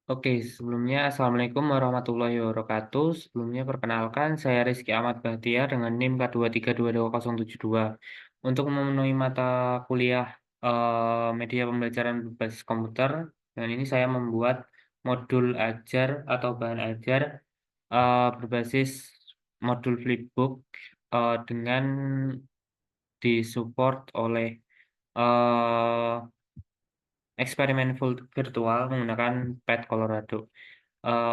Oke, sebelumnya Assalamualaikum warahmatullahi wabarakatuh. Sebelumnya perkenalkan, saya Rizky Ahmad Bahtiar dengan NIM K2322072. Untuk memenuhi mata kuliah media pembelajaran berbasis komputer, dengan ini saya membuat modul ajar atau bahan ajar berbasis modul Flipbook dengan disupport oleh eh, eksperimen virtual menggunakan Pad Colorado.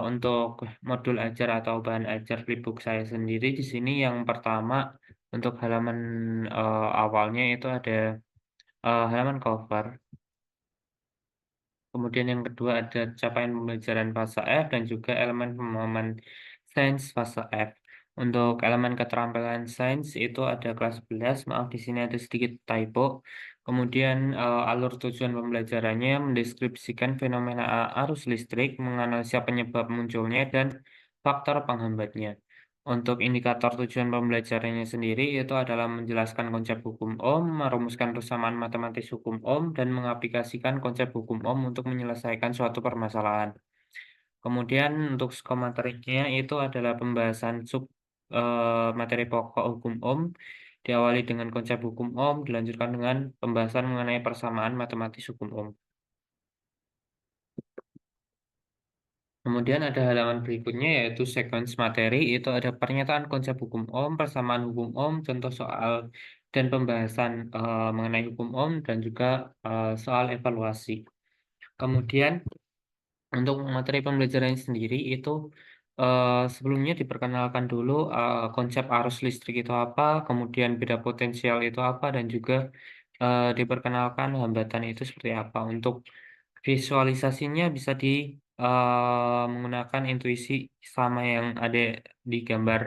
Untuk modul ajar atau bahan ajar Flipbook saya sendiri di sini yang pertama untuk halaman awalnya itu ada halaman cover. Kemudian yang kedua ada capaian pembelajaran fase F dan juga elemen pemahaman sains fase F. Untuk elemen keterampilan sains itu ada kelas 11, maaf di sini ada sedikit typo. Kemudian alur tujuan pembelajarannya mendeskripsikan fenomena arus listrik, menganalisa penyebab munculnya dan faktor penghambatnya. Untuk indikator tujuan pembelajarannya sendiri itu adalah menjelaskan konsep hukum Ohm, merumuskan persamaan matematis hukum Ohm, dan mengaplikasikan konsep hukum Ohm untuk menyelesaikan suatu permasalahan. Kemudian untuk psikomateriknya itu adalah pembahasan materi pokok hukum Ohm, diawali dengan konsep hukum Ohm, dilanjutkan dengan pembahasan mengenai persamaan matematis hukum Ohm. Kemudian ada halaman berikutnya yaitu sequence materi, itu ada pernyataan konsep hukum Ohm, persamaan hukum Ohm, contoh soal dan pembahasan mengenai hukum Ohm dan juga soal evaluasi. Kemudian untuk materi pembelajaran sendiri itu sebelumnya diperkenalkan dulu konsep arus listrik itu apa, kemudian beda potensial itu apa, dan juga diperkenalkan hambatan itu seperti apa. Untuk visualisasinya bisa menggunakan intuisi sama yang ada di gambar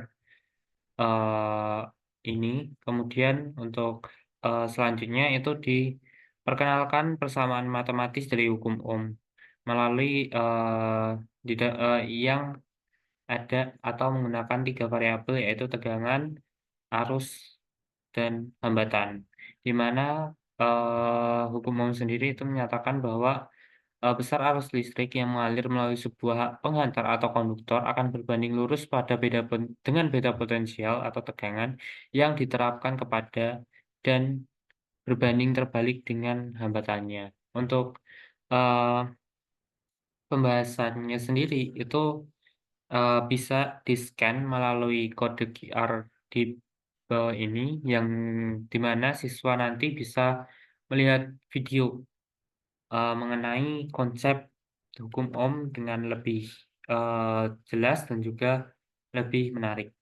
eh, ini. Kemudian untuk selanjutnya itu diperkenalkan persamaan matematis dari hukum Ohm melalui yang ada atau menggunakan tiga variabel yaitu tegangan, arus, dan hambatan. Di mana hukum Ohm sendiri itu menyatakan bahwa besar arus listrik yang mengalir melalui sebuah penghantar atau konduktor akan berbanding lurus dengan beda potensial atau tegangan yang diterapkan kepada dan berbanding terbalik dengan hambatannya. Untuk eh, pembahasannya sendiri itu bisa di-scan melalui kode QR di bawah ini yang dimana siswa nanti bisa melihat video mengenai konsep hukum Ohm dengan lebih jelas dan juga lebih menarik.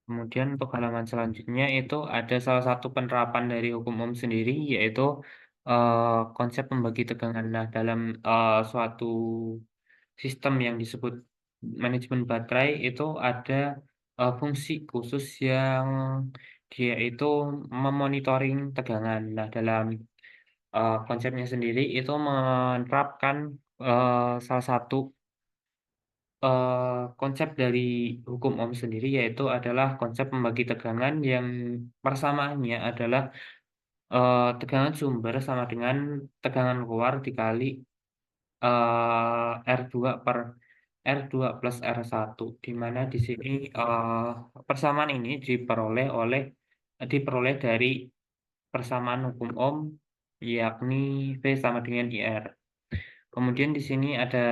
Kemudian untuk halaman selanjutnya itu ada salah satu penerapan dari hukum Ohm sendiri yaitu konsep membagi tegangan. Nah, dalam suatu sistem yang disebut manajemen baterai itu ada fungsi khusus yang dia itu memonitoring tegangan. Nah, dalam konsepnya sendiri itu menerapkan salah satu konsep dari hukum Ohm sendiri yaitu adalah konsep membagi tegangan yang persamaannya adalah tegangan sumber sama dengan tegangan keluar dikali R2 per R2 plus R1, di mana di sini persamaan ini diperoleh dari persamaan hukum Ohm yakni V sama dengan IR. Kemudian di sini ada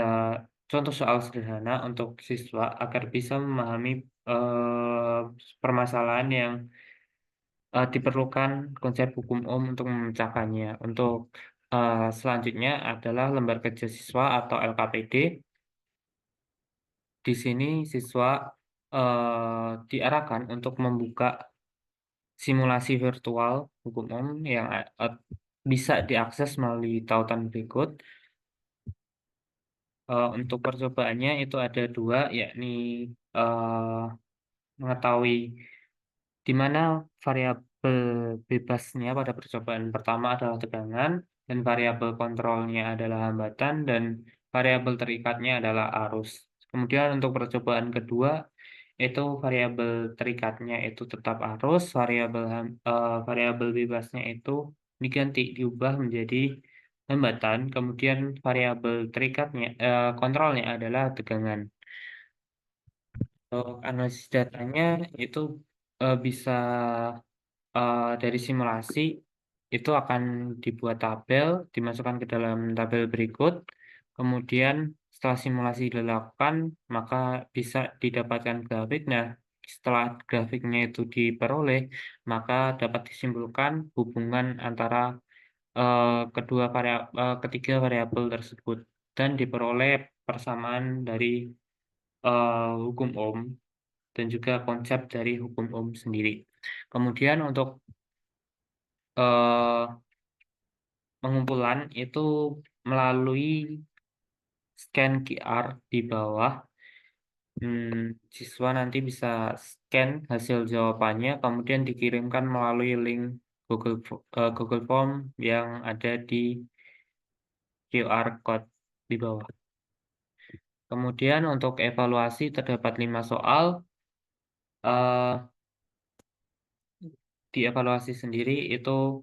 contoh soal sederhana untuk siswa agar bisa memahami eh, permasalahan yang diperlukan konsep hukum Ohm untuk memecahkannya. Untuk selanjutnya adalah lembar kerja siswa atau LKPD. Di sini siswa diarahkan untuk membuka simulasi virtual hukum Ohm yang bisa diakses melalui tautan berikut. Untuk percobaannya itu ada dua, yakni eh, mengetahui di mana variabel bebasnya pada percobaan pertama adalah tegangan, dan variabel kontrolnya adalah hambatan, dan variabel terikatnya adalah arus. Kemudian untuk percobaan kedua, itu variabel terikatnya itu tetap arus, variabel bebasnya itu diubah menjadi hambatan, kemudian variabel terikatnya, kontrolnya adalah tegangan. Untuk analisis datanya itu, bisa, dari simulasi, itu akan dibuat tabel, dimasukkan ke dalam tabel berikut, kemudian setelah simulasi dilakukan, maka bisa didapatkan grafik. Nah, setelah grafiknya itu diperoleh, maka dapat disimpulkan hubungan antara, ketiga variabel tersebut dan diperoleh persamaan dari, hukum Ohm dan juga konsep dari hukum Ohm sendiri. Kemudian untuk, eee, pengumpulan itu melalui scan QR di bawah, siswa nanti bisa scan hasil jawabannya, kemudian dikirimkan melalui link Google Form yang ada di QR code di bawah. Kemudian untuk evaluasi terdapat 5 soal, eee, di evaluasi sendiri itu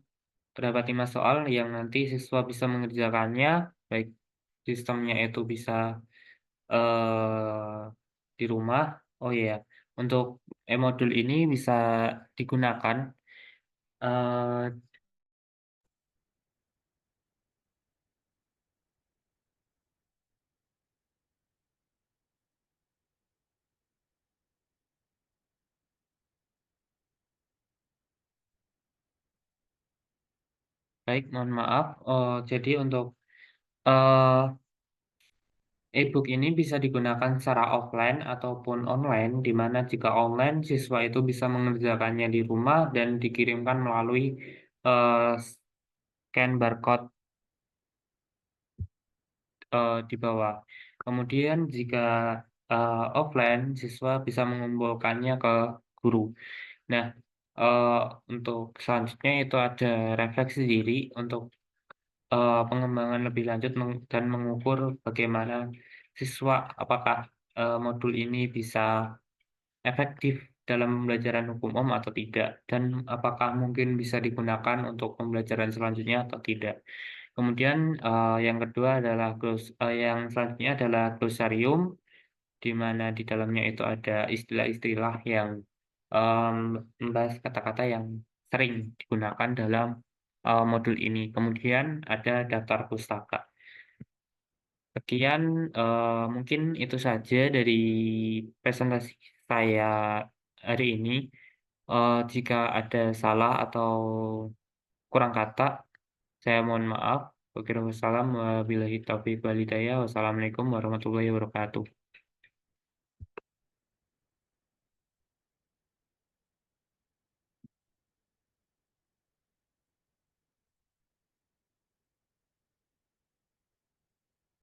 terdapat 5 soal yang nanti siswa bisa mengerjakannya, baik sistemnya itu bisa, eee, di rumah. Oh iya, untuk e-modul ini bisa digunakan, eee, baik mohon maaf, jadi untuk, eee, e-book ini bisa digunakan secara offline ataupun online, di mana jika online siswa itu bisa mengerjakannya di rumah dan dikirimkan melalui, scan barcode, di bawah. Kemudian jika, offline siswa bisa mengumpulkannya ke guru. Nah, eee, untuk selanjutnya itu ada refleksi diri untuk, pengembangan lebih lanjut dan mengukur bagaimana siswa apakah, modul ini bisa efektif dalam pembelajaran hukum Ohm atau tidak, dan apakah mungkin bisa digunakan untuk pembelajaran selanjutnya atau tidak. Kemudian, yang kedua adalah yang selanjutnya adalah glosarium, di mana di dalamnya itu ada istilah-istilah yang, mmm, membahas kata-kata yang sering digunakan dalam, modul ini. Kemudian ada daftar pustaka. Sekian, mungkin itu saja dari presentasi saya hari ini. Jika ada salah atau kurang kata, saya mohon maaf. Wabillahi taufiq wal hidayah. Wassalamualaikum warahmatullahi wabarakatuh.